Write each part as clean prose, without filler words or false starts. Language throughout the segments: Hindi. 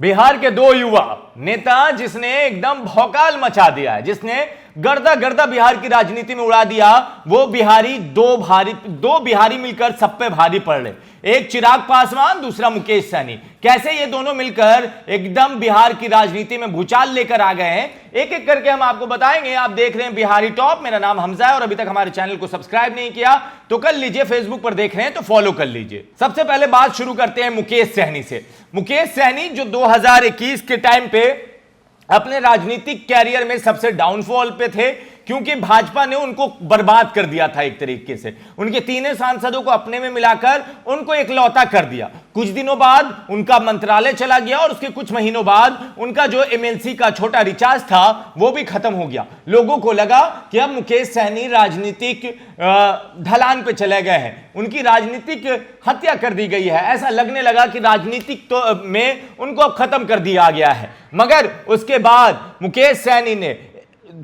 बिहार के दो युवा नेता जिसने एकदम भौकाल मचा दिया है, जिसने गर्दा गर्दा बिहार की राजनीति में उड़ा दिया, वो दो बिहारी मिलकर सब पे भारी पड़ रहे। एक चिराग पासवान, दूसरा मुकेश सहनी। कैसे ये दोनों मिलकर एकदम बिहार की राजनीति में भूचाल लेकर आ गए हैं, एक एक करके हम आपको बताएंगे। आप देख रहे हैं बिहारी टॉप, मेरा नाम हमजा है और अभी तक हमारे चैनल को सब्सक्राइब नहीं किया तो कर लीजिए, फेसबुक पर देख रहे हैं तो फॉलो कर लीजिए। सबसे पहले बात शुरू करते हैं मुकेश सहनी से। मुकेश सहनी जो 2021 के टाइम पे अपने राजनीतिक कैरियर में सबसे डाउनफॉल पे थे, क्योंकि भाजपा ने उनको बर्बाद कर दिया था। एक तरीके से उनके तीनों सांसदों को अपने में मिलाकर उनको इकलौता कर दिया। कुछ दिनों बाद उनका मंत्रालय चला गया और उसके कुछ महीनों बाद उनका जो एमएलसी का छोटा रिचार्ज था वो भी खत्म हो गया। लोगों को लगा कि अब मुकेश सहनी राजनीतिक ढलान पे चले गए हैं, उनकी राजनीतिक हत्या कर दी गई है। ऐसा लगने लगा कि राजनीतिक में उनको अब खत्म कर दिया गया है। मगर उसके बाद मुकेश सहनी ने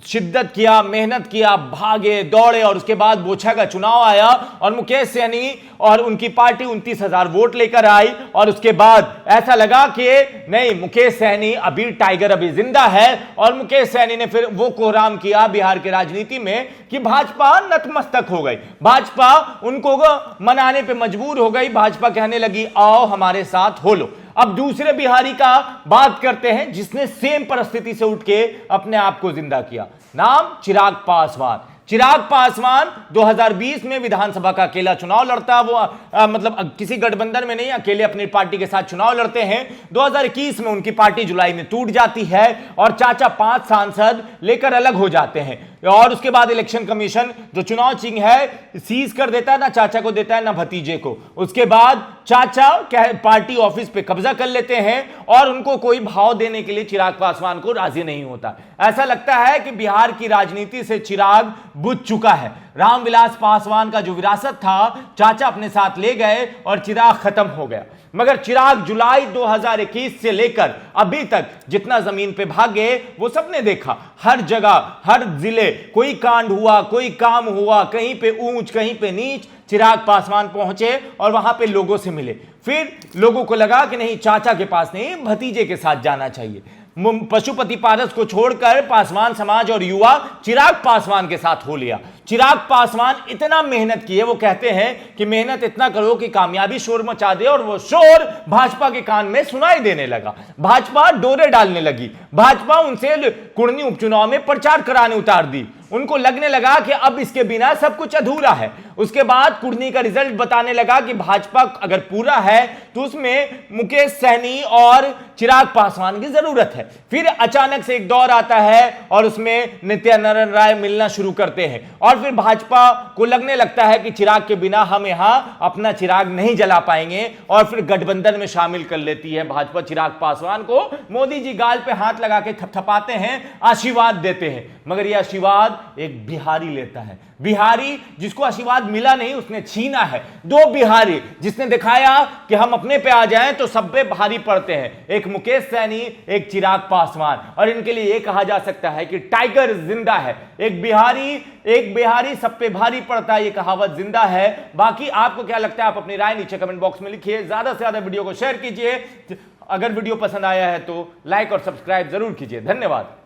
शिद्दत किया, मेहनत किया, भागे दौड़े और उसके बाद बोछा का चुनाव आया और मुकेश सहनी और उनकी पार्टी 29,000 वोट लेकर आई। और उसके बाद ऐसा लगा कि नहीं, मुकेश सहनी अभी टाइगर अभी जिंदा है। और मुकेश सहनी ने फिर वो कोहराम किया बिहार की राजनीति में कि भाजपा नतमस्तक हो गई, भाजपा उनको मनाने पे मजबूर हो गई। भाजपा कहने लगी आओ हमारे साथ हो लो। अब दूसरे बिहारी का बात करते हैं जिसने सेम परिस्थिति से उठ के अपने आप को जिंदा किया। नाम चिराग पासवान। चिराग पासवान 2020 में विधानसभा का अकेला चुनाव लड़ता है। वो मतलब किसी गठबंधन में नहीं, अकेले अपनी पार्टी के साथ चुनाव लड़ते हैं। 2021 में उनकी पार्टी जुलाई में टूट जाती है और चाचा 5 सांसद लेकर अलग हो जाते हैं। और उसके बाद इलेक्शन कमीशन जो चुनाव चिन्ह है सीज कर देता है, ना चाचा को देता है ना भतीजे को। उसके बाद चाचा पार्टी ऑफिस पे कब्जा कर लेते हैं और उनको कोई भाव देने के लिए चिराग पासवान को राजी नहीं होता। ऐसा लगता है कि बिहार की राजनीति से चिराग बुझ चुका है। रामविलास पासवान का जो विरासत था चाचा अपने साथ ले गए और चिराग खत्म हो गया। मगर चिराग जुलाई 2021 से लेकर अभी तक जितना जमीन पे भागे वो सबने देखा। हर जगह, हर जिले कोई कांड हुआ, कोई काम हुआ, कहीं पे ऊंच कहीं पे नीच, चिराग पासवान पहुंचे और वहां पे लोगों से मिले। फिर लोगों को लगा कि नहीं, चाचा के पास नहीं, भतीजे के साथ जाना चाहिए। पशुपति पारस को छोड़कर पासवान समाज और युवा चिराग पासवान के साथ हो लिया। चिराग पासवान इतना मेहनत किए, वो कहते हैं कि मेहनत इतना करो कि कामयाबी शोर मचा दे, और वो शोर भाजपा के कान में सुनाई देने लगा। भाजपा डोरे डालने लगी, भाजपा उनसे कुर्नी उपचुनाव में प्रचार कराने उतार दी। उनको लगने लगा कि अब इसके बिना सब कुछ अधूरा है। उसके बाद कुर्नी का रिजल्ट बताने लगा कि भाजपा अगर पूरा है तो उसमें मुकेश सहनी और चिराग पासवान की जरूरत है। फिर अचानक से एक दौर आता है और उसमें नित्यानंद राय मिलना शुरू करते हैं और फिर भाजपा को लगने लगता है कि चिराग के बिना हम यहां अपना चिराग नहीं जला पाएंगे और फिर गठबंधन में शामिल कर लेती है भाजपा चिराग पासवान को। मोदी जी गाल पे हाथ लगा के थपथपाते हैं, आशीर्वाद देते हैं, मगर यह आशीर्वाद एक बिहारी लेता है। बिहारी जिसको आशीर्वाद मिला नहीं, उसने छीना है। दो बिहारी जिसने दिखाया कि हम अपने पे आ जाएं तो सब पे भारी पड़ते हैं, एक मुकेश सहनी, एक चिराग पासवान। और इनके लिए यह कहा जा सकता है कि टाइगर जिंदा है। एक बिहारी सब पे भारी पड़ता है, यह कहावत जिंदा है। बाकी आपको क्या लगता है, आप अपनी राय नीचे कमेंट बॉक्स में लिखिए। ज्यादा से ज्यादा वीडियो को शेयर कीजिए। अगर वीडियो पसंद आया है तो लाइक और सब्सक्राइब जरूर कीजिए। धन्यवाद।